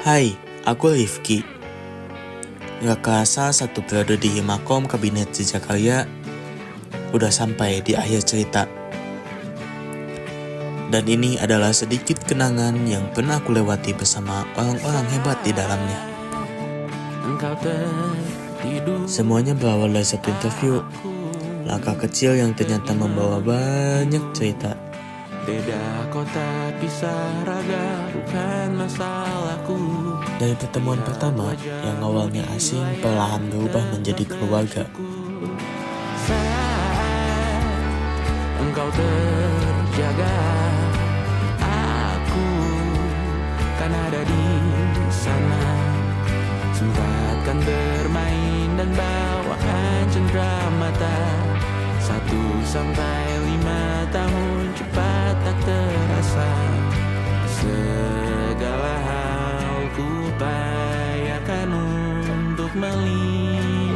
Hai, aku Rifki. Gak kerasa satu periode di Himakom Kabinet Jejak udah sampai di akhir cerita. Dan ini adalah sedikit kenangan yang pernah aku lewati bersama orang-orang hebat di dalamnya. Semuanya berawal dari satu interview, langkah kecil yang ternyata membawa banyak cerita. Beda kota pisah raga bukan masalahku. Dari pertemuan pertama yang awalnya asing perlahan berubah menjadi keluarga. Saat engkau terjaga, aku kan ada di sana. Sempatkan bermain dan bawakan cendera mata. 1-5 tahun cepat tak terasa. Segala hal ku upayakan untuk melindungi.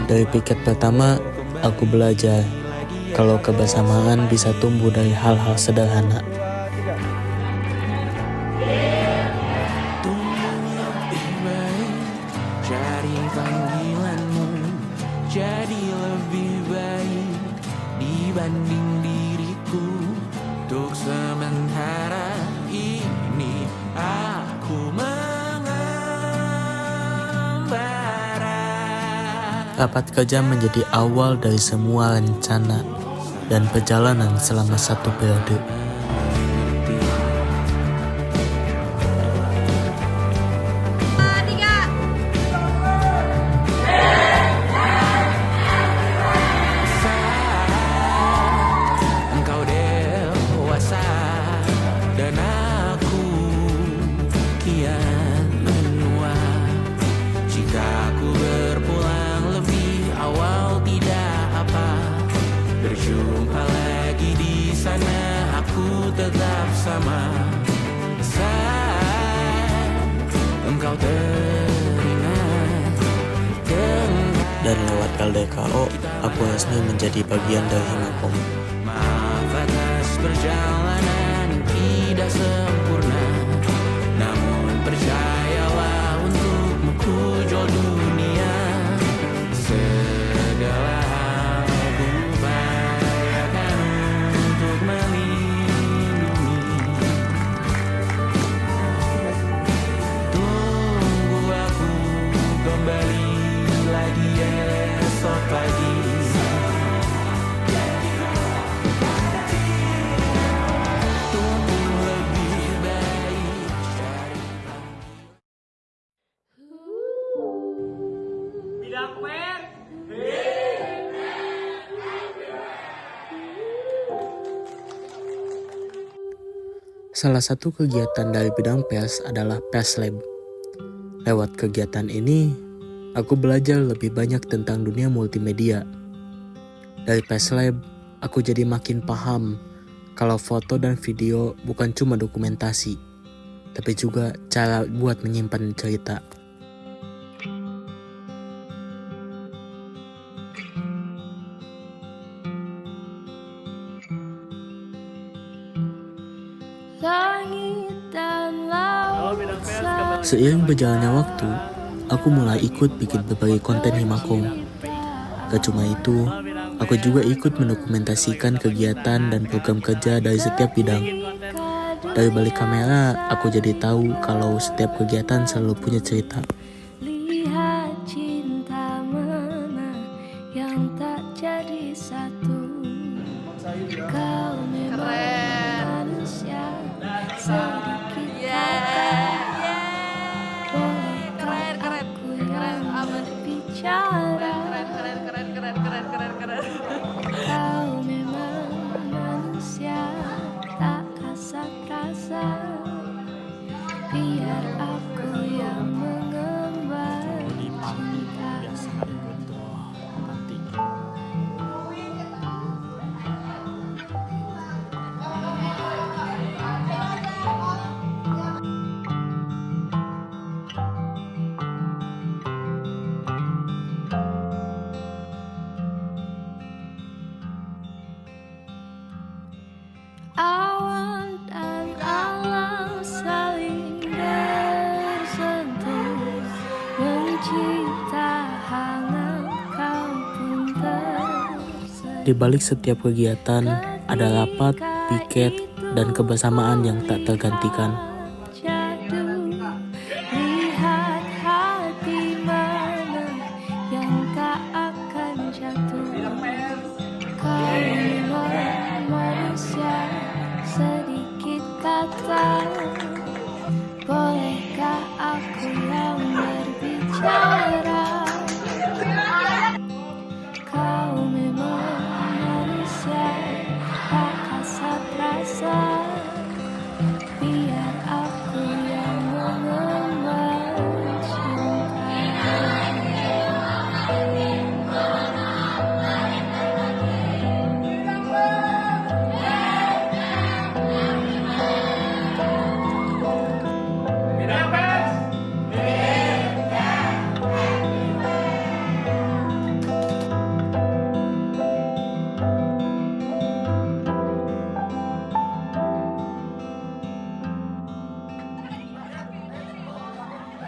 Dari piket pertama, aku belajar kalau kebersamaan bisa tumbuh dari hal-hal sederhana. Cari panggilanmu jadi lebih baik dibanding diriku. Untuk sementara ini aku mengembara. Rapat kerja menjadi awal dari semua rencana dan perjalanan selama satu periode. Engkau dewasa dan aku kian menua. Jika aku berpulang lebih awal tidak apa. Berjumpa lagi di sana, aku tetap sama. Saat engkau teringat Dan lewat LDKO, aku resmi menjadi bagian dari Himakom. maaf atas perjalanan tidak sempurna. Namun percayalah untukmu ku jual dunia. Segala hal ku upayakan untuk melindungi. Tunggu aku kembali lagi esok pagi. Salah satu kegiatan dari bidang pers adalah Pers Lab. Lewat kegiatan ini, aku belajar lebih banyak tentang dunia multimedia. Dari Pers Lab, aku jadi makin paham kalau foto dan video bukan cuma dokumentasi, tapi juga cara buat menyimpan cerita. Seiring berjalannya waktu, aku mulai ikut bikin berbagai konten Himakom. Gak cuma itu, aku juga ikut mendokumentasikan kegiatan dan program kerja dari setiap bidang. Dari balik kamera, aku jadi tahu kalau setiap kegiatan selalu punya cerita. Lihat cinta mana yang tak jadi satu. Kau memang manusia sedikit kata. Bolehkah aku yang berbicara? Kau memang manusia tak kasar-kasar. Biar aku yang mengemban cinta. I Di balik setiap kegiatan ada rapat, piket, dan kebersamaan yang tak tergantikan. Jatuh, lihat hati mana yang tak akan jatuh. Kau memang manusia, sedikit kata. Bolehkah aku yang berbicara? Kau memang manusia, tak kasat rasa. Biar aku yang mengemban cinta.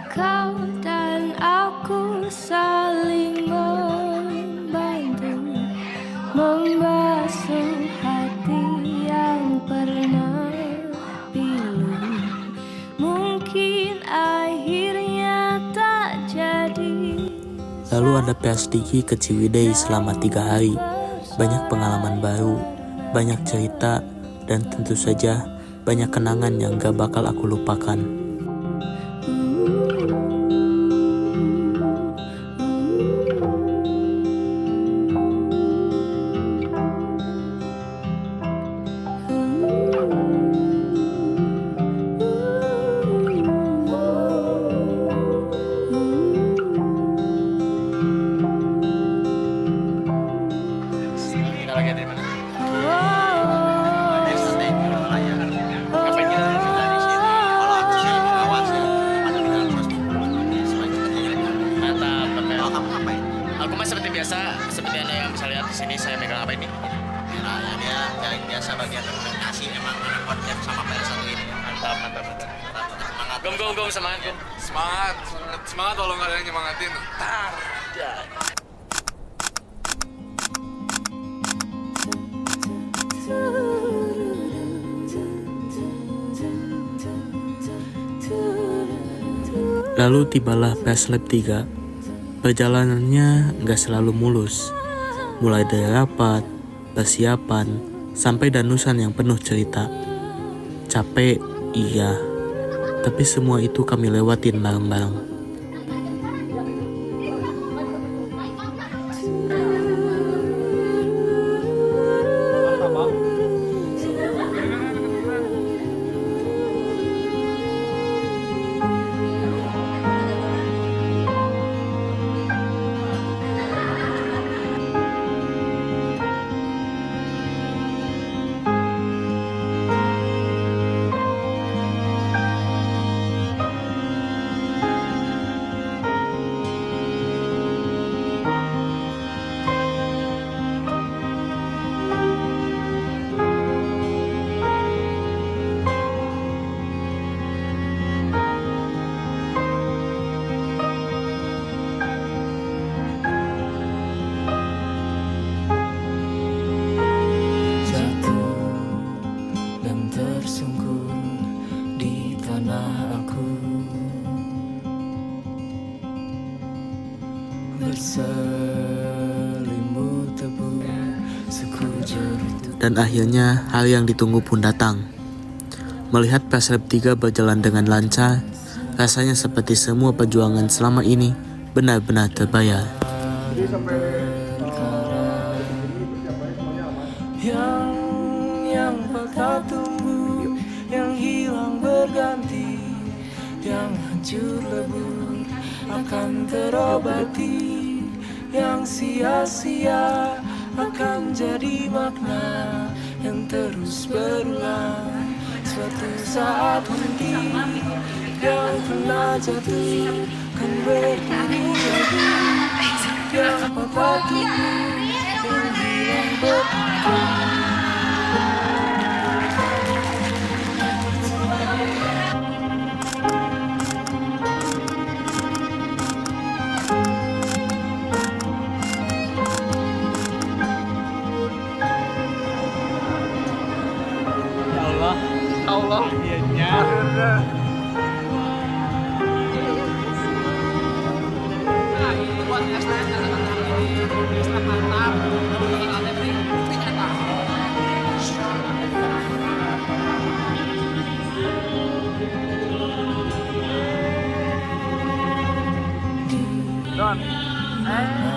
Kau dan aku saling membantu, membasuh hati yang pernah pilu. Mungkin akhirnya tak jadi. Lalu ada PSDG ke Ciwidey selama 3 hari. Banyak pengalaman baru, banyak cerita, dan tentu saja banyak kenangan yang gak bakal aku lupakan. Aku mah seperti biasa, seperti Anda yang bisa lihat di sini saya megang apa ini? Nah, ya dia yang biasa bagian koordinasi emang anak podcast sama PS1 ini. Mantap, mantap, mantap. Gom, semangat, Gom. Semangat kalau nggak ada yang nyemangatin. Lalu tibalah PSLab 3. Perjalanannya gak selalu mulus. Mulai dari rapat, persiapan, sampai danusan yang penuh cerita. Capek, iya. Tapi semua itu kami lewatin bareng-bareng. Dan akhirnya hari yang ditunggu pun datang. Melihat PSLab 3 berjalan dengan lancar, rasanya seperti semua perjuangan selama ini benar-benar terbayar. Yang patah tumbuh, yang hilang berganti, yang hancur lebur akan terobati, yang sia-sia akan jadi makna yang terus berulang. Suatu saat nanti yang pernah jatuh kan berdiri lagi, yang patah tumbuh, yang hilang berganti. Allah. Akhirnya. Nah, ini buat STS kata-kata ini. STS mantap. Kata-kata ini. Don. Ada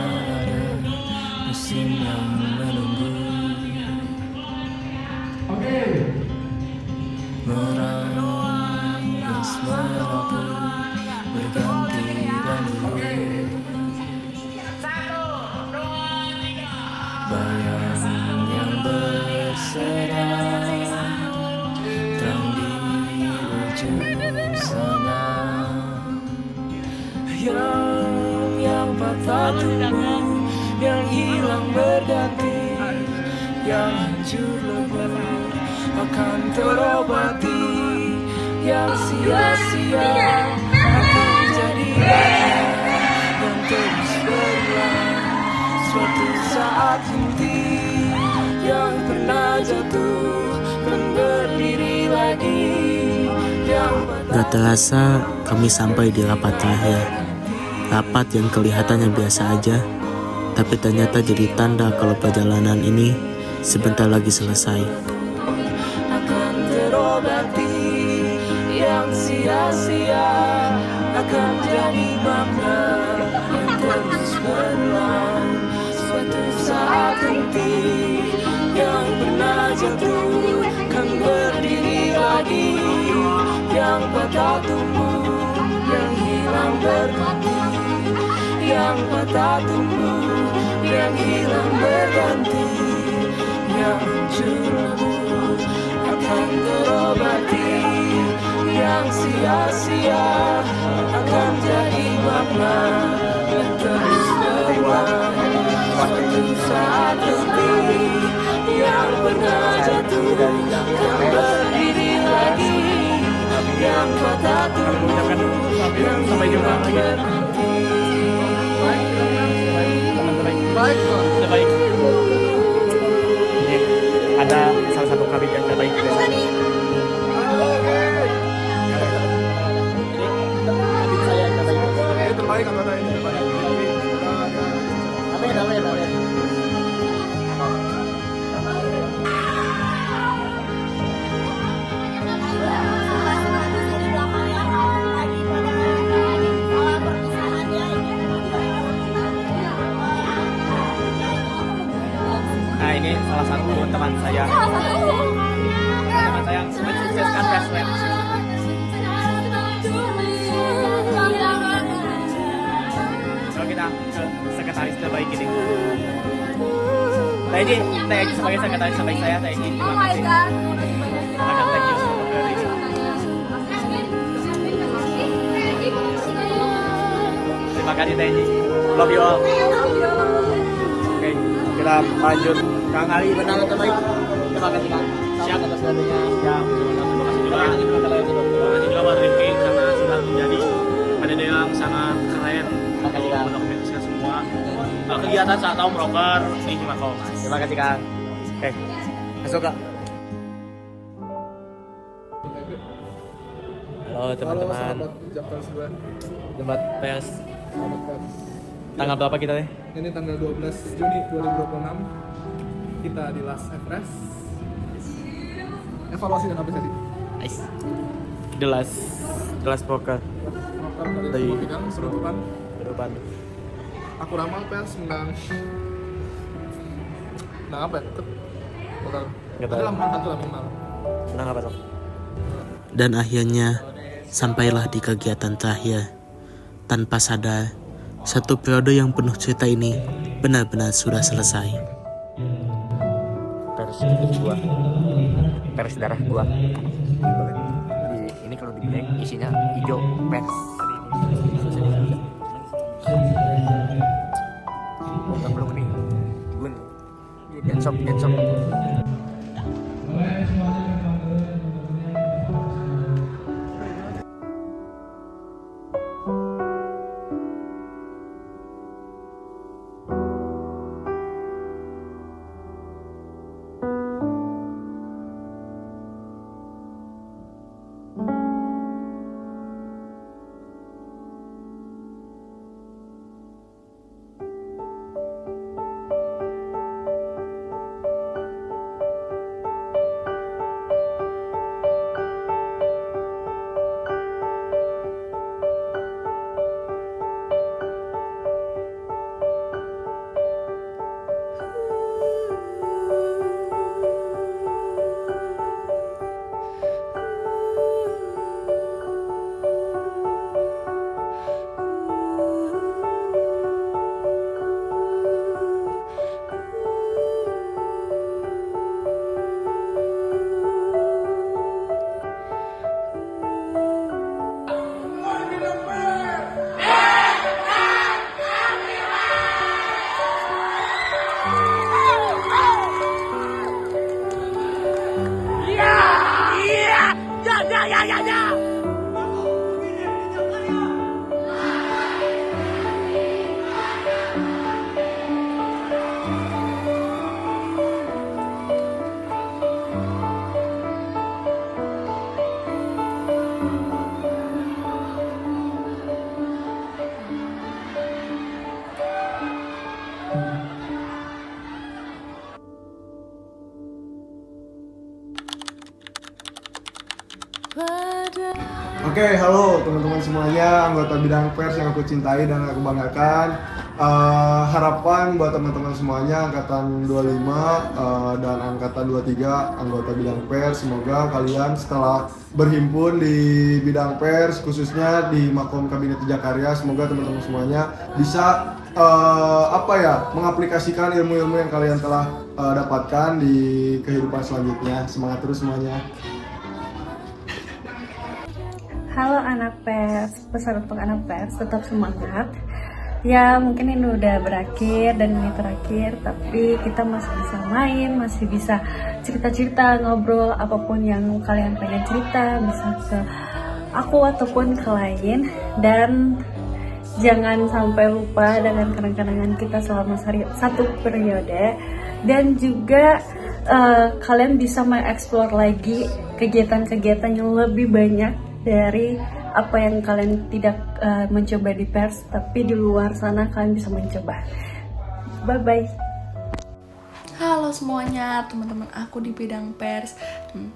musim yang menunggu. Meranggas merapu berganti ganti. Bayang yang berserang terang di ujung sana. Yang patah tumbuh, yang hilang berganti, yang hancur lebur akan terobati, yang sia-sia akan jadi banyak, yang terus berulang suatu saat henti, yang pernah jatuh kan berdiri lagi, yang Gak terasa kami sampai di rapat terakhir. Rapat yang kelihatannya biasa aja, tapi ternyata jadi tanda kalau perjalanan ini sebentar lagi selesai. akan terobati, yang sia-sia akan jadi makna yang terus berulang suatu saat henti, yang pernah jatuh kan berdiri lagi, yang patah tumbuh, yang hilang berganti, yang patah tumbuh, yang hilang berganti, yang hancur lebur akan terobati, yang sia-sia akan jadi makna yang terus berulang suatu saat nanti, yang pernah jatuh kan berdiri lagi, yang patah tumbuh, yang hilang berganti. Baik, Don. Terbaik. Ini ada salah satu kami yang terbaik. Ini terbaik kata ini terbaik. Nah, ini salah satu teman saya. Teman saya yang mensukseskan Fast Lab. Kalau kita ke sekretaris terbaik ini. Teh Eji sebagai sekretaris terbaik saya, Teh Eji, terima kasih. Akan thank you untuk hari ini. Terima kasih Teh Eji. Love you all. Oke, kita lanjut. Kang Ali benar terbaik. Terima kasih Kang. Siap atas waktunya. Siap. Terima kasih juga. Terima kasih juga buat Rifki karena sudah menjadi ada yang sangat keren. Terima kasih Kang. Mendokumentasikan semua kegiatan saat tahun proker di Himakom. Terima kasih Kang. Oke, masuk Kak. Halo teman-teman. Sahabat Jakarta juga. Tempat pers. Sahabat pers. Tanggal berapa kita nih? Ini tanggal 12 Juni 2026. Kita di Las Everest. Evaluasi dan apresiasi. Nice. The last poker. Proker dari Dari- semua bidang serutukan. Ke depan. Aku ramal pers menang. Menang apa ya? Total. Nggak tahu. Adalah menang lah minimal. Menang apa dong? Dan akhirnya sampailah di kegiatan terakhir. Tanpa sadar, satu periode yang penuh cerita ini benar-benar sudah selesai. Pers gua. Pers darah gua. Ini kalau di blank isinya hijau pers. Belum nih. Gun. Gensop. pada Oke, halo teman-teman semuanya, anggota bidang pers yang aku cintai dan aku banggakan. Harapan buat teman-teman semuanya angkatan 25 dan angkatan 23 anggota bidang pers, semoga kalian setelah berhimpun di bidang pers khususnya di Makom Kabinet Jakarta, semoga teman-teman semuanya bisa mengaplikasikan ilmu-ilmu yang kalian telah dapatkan di kehidupan selanjutnya. Semangat terus semuanya. Halo anak pers, pesan untuk anak pers, tetap semangat. Ya mungkin ini udah berakhir dan ini terakhir, tapi kita masih bisa main, masih bisa cerita-cerita, ngobrol, apapun yang kalian pengen cerita, bisa ke aku ataupun ke lain. Dan jangan sampai lupa dengan kenang-kenangan kita selama satu periode. Dan juga kalian bisa mengeksplor lagi kegiatan-kegiatan yang lebih banyak dari apa yang kalian tidak mencoba di pers, tapi di luar sana kalian bisa mencoba. Bye bye. Halo semuanya, teman-teman aku di bidang pers.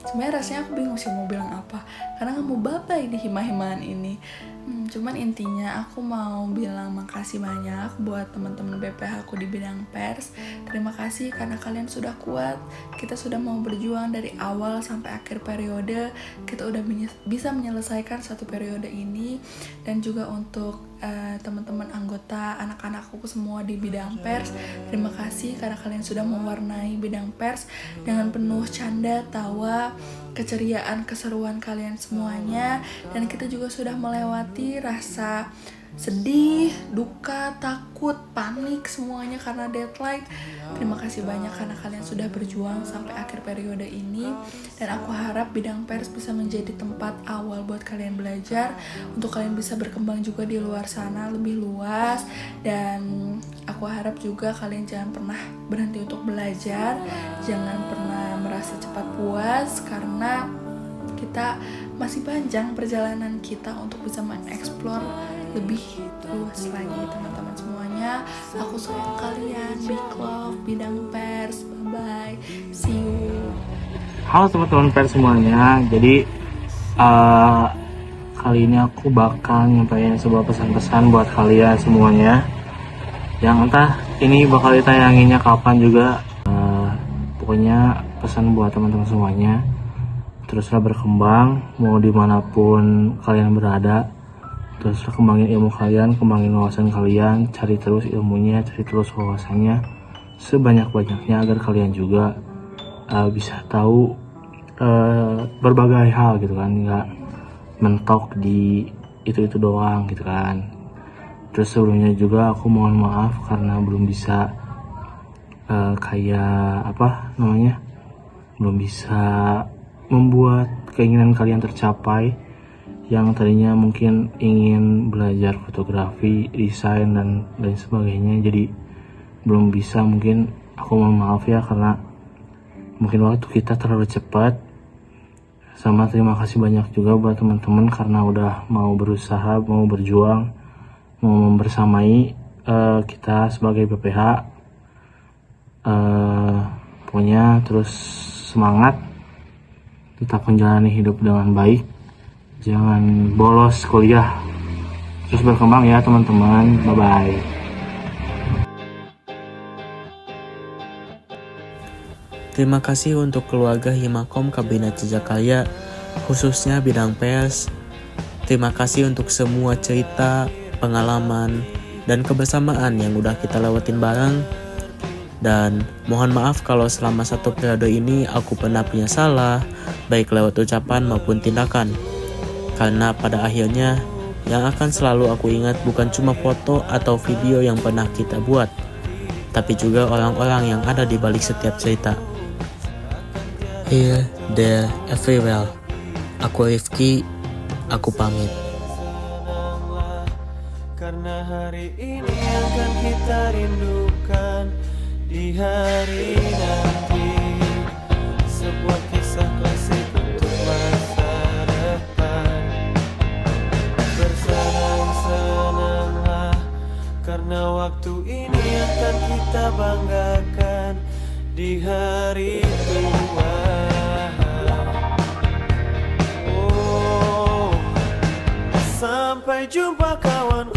Sebenarnya rasanya aku bingung sih mau bilang apa, karena nggak mau babai di hima-himaan ini. Cuman intinya aku mau bilang makasih banyak buat teman-teman BPH aku di bidang pers. Terima kasih karena kalian sudah kuat. Kita sudah mau berjuang dari awal sampai akhir periode. Kita udah bisa menyelesaikan satu periode ini. Dan juga untuk teman-teman anggota, anak-anakku semua di bidang pers, terima kasih karena kalian sudah mewarnai bidang pers dengan penuh canda, tawa, keceriaan, keseruan kalian semuanya. Dan kita juga sudah melewati rasa sedih, duka, takut, panik semuanya karena deadline. Terima kasih banyak karena kalian sudah berjuang sampai akhir periode ini. Dan aku harap bidang pers bisa menjadi tempat awal buat kalian belajar, untuk kalian bisa berkembang juga di luar sana lebih luas. Dan aku harap juga kalian jangan pernah berhenti untuk belajar, jangan pernah merasa cepat puas, karena kita masih panjang perjalanan kita untuk bisa mengeksplor lebih luas lagi. Teman-teman semuanya, aku sayang kalian. Big love bidang pers. Bye bye, see you. Halo teman-teman pers semuanya. Jadi kali ini aku bakal nyampein sebuah pesan-pesan buat kalian semuanya, yang entah ini bakal ditayanginnya kapan juga. Pokoknya pesan buat teman-teman semuanya, teruslah berkembang mau dimanapun kalian berada. Terus kembangin ilmu kalian, kembangin wawasan kalian, cari terus ilmunya, cari terus wawasannya sebanyak-banyaknya agar kalian juga bisa tahu berbagai hal gitu kan, nggak mentok di itu doang gitu kan. Terus sebelumnya juga aku mohon maaf karena belum bisa belum bisa membuat keinginan kalian tercapai. Yang tadinya mungkin ingin belajar fotografi, desain dan lain sebagainya, jadi belum bisa. Mungkin aku mohon maaf ya karena mungkin waktu kita terlalu cepat. Sama terima kasih banyak juga buat teman-teman karena udah mau berusaha, mau berjuang, mau membersamai kita sebagai BPH. Pokoknya terus semangat, tetap menjalani hidup dengan baik. Jangan bolos kuliah, terus berkembang ya teman-teman. Bye-bye. Terima kasih untuk keluarga Himakom Kabinet Jakarta, khususnya bidang pers. Terima kasih untuk semua cerita, pengalaman, dan kebersamaan yang udah kita lewatin bareng. Dan mohon maaf kalau selama satu periode ini aku pernah punya salah, baik lewat ucapan maupun tindakan. Karena pada akhirnya yang akan selalu aku ingat bukan cuma foto atau video yang pernah kita buat, tapi juga orang-orang yang ada di balik setiap cerita. Here, there, everywhere. Aku Rifki, aku pamit. Karena hari ini akan kita rindukan di hari nanti, sebuah kisah klasik untuk masa depan. Bersenang-senanglah karena waktu ini akan kita banggakan di hari tua. Oh, Sampai jumpa kawan.